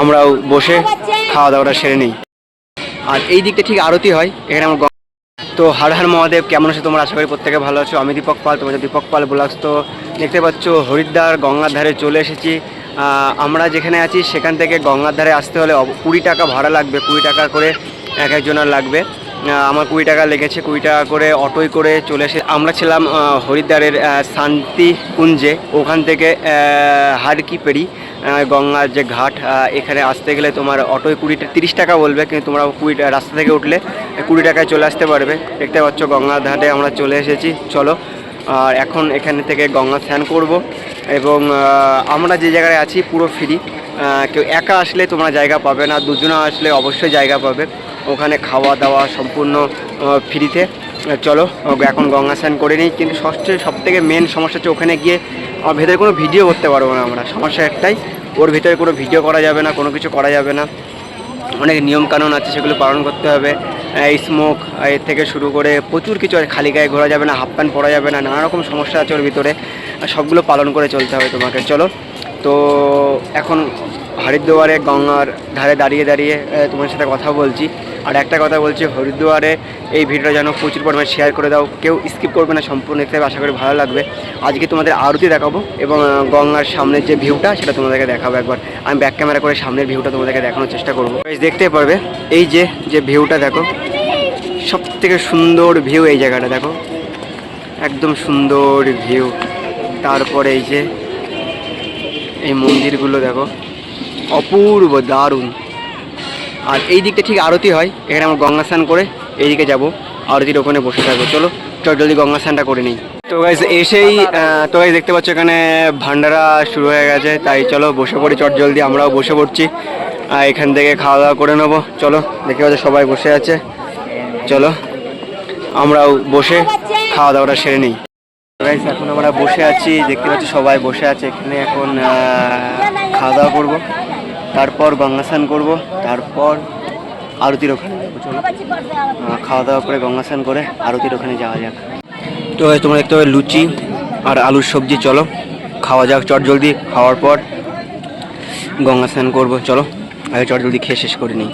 আমরাও বসে খাওয়া দাওয়াটা সেরে নিই। আর এই দিকটা ঠিক আরতি হয় এখানে আমার। তো হর হর মহাদেব, কেমন আছো তোমরা? আশা করি প্রত্যেকে ভালো আছো। আমি দীপক পাল, তোমাদের দীপক পাল ব্লগস। তো দেখতে পাচ্ছ হরিদ্বার গঙ্গার ধারে চলে এসেছি। আমরা যেখানে আছি সেখান থেকে গঙ্গার ধারে আসতে হলে 20 টাকা ভাড়া লাগবে, 20 টাকা করে এক একজনের লাগবে। আমার 20 টাকা লেগেছে, 20 টাকা করে অটোয় করে চলে এসে আমরা ছিলাম হরিদ্বারের শান্তি কুঞ্জে। ওখান থেকে হারকিপেরি গঙ্গার যে ঘাট, এখানে আসতে গেলে তোমার অটোয় 30 টাকা বলবে, কিন্তু তোমরা 20 রাস্তা থেকে উঠলে 20 টাকায় চলে আসতে পারবে। দেখতে পাচ্ছ গঙ্গার ধারে আমরা চলে এসেছি। চলো, আর এখন এখানে থেকে গঙ্গা স্নান করব। এবং আমরা যে জায়গায় আছি পুরো ফ্রি, কেউ একা আসলে তোমরা জায়গা পাবে না, দুজনে আসলে অবশ্যই জায়গা পাবে। ওখানে খাওয়া দাওয়া সম্পূর্ণ ফ্রিতে। চলো এখন গঙ্গা স্নান করে নিই। কিন্তু সব থেকে মেন সমস্যা হচ্ছে ওখানে গিয়ে ভেতরে কোনো ভিডিও করতে পারবো না আমরা। সমস্যা একটাই, ওর ভিতরে কোনো ভিডিও করা যাবে না, কোনো কিছু করা যাবে না। অনেক নিয়মকানুন আছে, সেগুলো পালন করতে হবে। স্মোক এর থেকে শুরু করে প্রচুর কিছু আছে। খালি গায়ে ঘোরা যাবে না, হাফ প্যান্ট পরা যাবে না, নানা রকম সমস্যা আছে ওর ভিতরে। সবগুলো পালন করে চলতে হবে তোমাকে। চলো, তো এখন হরিদ্বারে গঙ্গার ধারে দাঁড়িয়ে দাঁড়িয়ে তোমার সাথে কথা বলছি। আর একটা কথা বলছি, হরিদ্বারে এই ভিডিওটা যেন প্রচুর পরিমাণে শেয়ার করে দাও, কেউ স্কিপ করবে না, সম্পূর্ণ দেখতে হবে। আশা করি ভালো লাগবে। আজকে তোমাদের আরতি দেখাবো এবং গঙ্গার সামনের যে ভিউটা সেটা তোমাদেরকে দেখাবো। একবার আমি ব্যাক ক্যামেরা করে সামনের ভিউটা তোমাদেরকে দেখানোর চেষ্টা করবো। দেখতে পারবে এই যে ভিউটা দেখো, সব থেকে সুন্দর ভিউ এই জায়গাটা দেখো, একদম সুন্দর ভিউ। তারপরে এই মন্দিরগুলো দেখো, অপূর্ব দারুণ। আর এই দিকটা ঠিক আরতি হয় এখানে। আমরা গঙ্গা স্নান করে এইদিকে যাব, আরতির ওখানে বসে থাকবো। চলো চট জলদি গঙ্গা স্নানটা করে নিই। তো গাইস এসেই দেখতে পাচ্ছ এখানে ভান্ডারা শুরু হয়ে গেছে, তাই চলো বসে পড়ি চট জলদি। আমরাও বসে পড়ছি, এখান থেকে খাওয়া দাওয়া করে নেবো। চলো, দেখতে পাচ্ছ সবাই বসে আছে। চলো আমরাও বসে খাওয়া দাওয়াটা সেরে নিই। গাইস এখন আমরা বসে আছি, দেখতে পাচ্ছি সবাই বসে আছে এখানে। এখন খাওয়া দাওয়া করবো, তারপর গঙ্গা স্নান করবো, তারপর আরতির ওখানে যাবো। চলো খাওয়া দাওয়া করে গঙ্গা স্নান করে আরতির ওখানে যাওয়া যাক। তো তোমরা দেখতে পাবে লুচি আর আলুর সবজি। চলো খাওয়া যাক চট জলদি। খাওয়ার পর গঙ্গা স্নান করবো। চলো আগে চট জলদি খেয়ে শেষ করে নিই।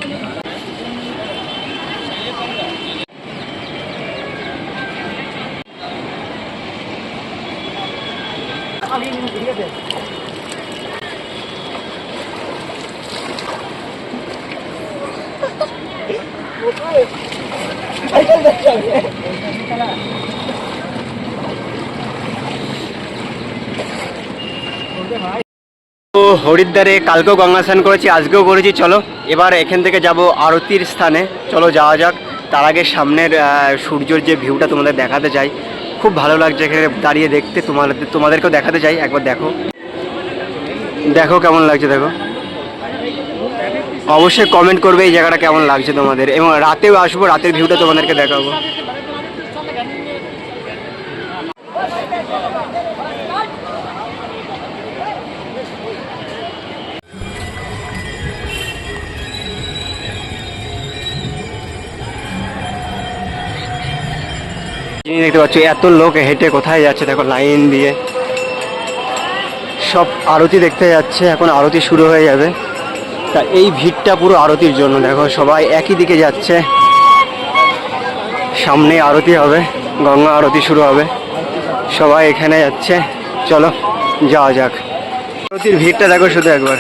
তো হরিদ্বারে কালকেও গঙ্গা স্নান করেছি, আজকেও করেছি। চলো এবার এখান থেকে যাব আরতির স্থানে। চলো যাওয়া যাক। তার আগে সামনের সূর্যের যে ভিউটা তোমাদের দেখাতে চাই। খুব ভালো লাগছে এখানে দাঁড়িয়ে দেখতে। তোমাদেরকেও দেখাতে চাই, একবার দেখো দেখো কেমন লাগছে। দেখো অবশ্যই কমেন্ট করবে এই জায়গাটা কেমন লাগছে তোমাদের। এবং রাতেও আসবো, রাতের ভিউটা তোমাদেরকে দেখাবো। দেখতে পাচ্ছ এত লোক হেঁটে কোথায় যাচ্ছে দেখো, লাইন দিয়ে সব আরতি দেখতে যাচ্ছে। এখন আরতি শুরু হয়ে যাবে, তা এই ভিড়টা পুরো আরতির জন্য। দেখো সবাই একই দিকে যাচ্ছে, সামনে আরতি হবে, গঙ্গা আরতি শুরু হবে, সবাই এখানে যাচ্ছে। চলো যাওয়া যাক। আরতির ভিড়টা দেখো শুধু একবার।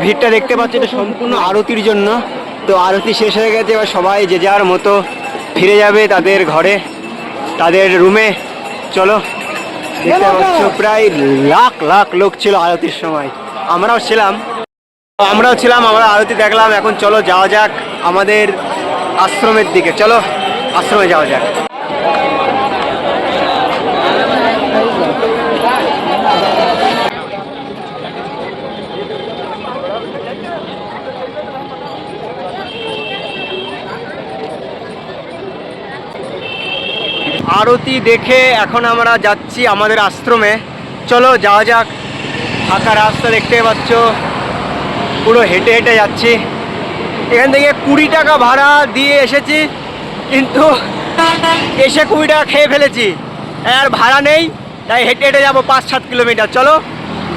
ভিড়টা দেখতে পাচ্ছ এটা সম্পূর্ণ আরতির জন্য। তো আরতি শেষ হয়ে গেছে, এবার সবাই যে যার মতো ফিরে যাবে তাদের ঘরে, তাদের রুমে। চলো, দেখতে পাচ্ছ প্রায় লাখ লাখ লোক ছিল আরতির সময়, আমরাও ছিলাম। আমরা আরতি দেখলাম। এখন চলো যাওয়া যাক আমাদের আশ্রমের দিকে। চলো আশ্রমে যাওয়া যাক। আরতি দেখে এখন আমরা যাচ্ছি আমাদের আশ্রমে। চলো যাওয়া যাক। ফাঁকা রাস্তা দেখতে পাচ্ছ, পুরো হেঁটে হেঁটে যাচ্ছি। এখান থেকে 20 টাকা ভাড়া দিয়ে এসেছি, কিন্তু এসে 20 টাকা খেয়ে ফেলেছি, আর ভাড়া নেই, তাই হেঁটে হেঁটে যাবো 5-7 কিলোমিটার। চলো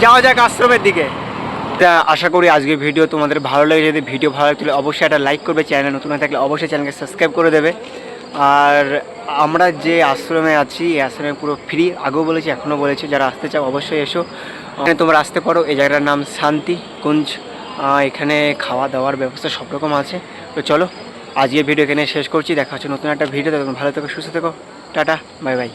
যাওয়া যাক আশ্রমের দিকে। তা আশা করি আজকের ভিডিও তোমাদের ভালো লাগে। যদি ভিডিও ভালো লাগলে অবশ্যই একটা লাইক করবে, চ্যানেল নতুন হয়ে থাকলে অবশ্যই চ্যানেলকে সাবস্ক্রাইব করে দেবে। আর আমরা যে আশ্রমে আছি, এই আশ্রমে পুরো ফ্রি, আগেও বলেছি এখনও বলেছি, যারা আসতে চাও অবশ্যই এসো, এখানে তোমরা আসতে পারো। এই জায়গাটার নাম শান্তি কুঞ্জ। এখানে খাওয়া দাওয়ার ব্যবস্থা সব রকম আছে। তো চলো আজকের ভিডিও এখানে শেষ করছি, দেখা হচ্ছে নতুন একটা ভিডিও। ভালো থেকো, সুস্থ থেকো, টাটা, বাই বাই।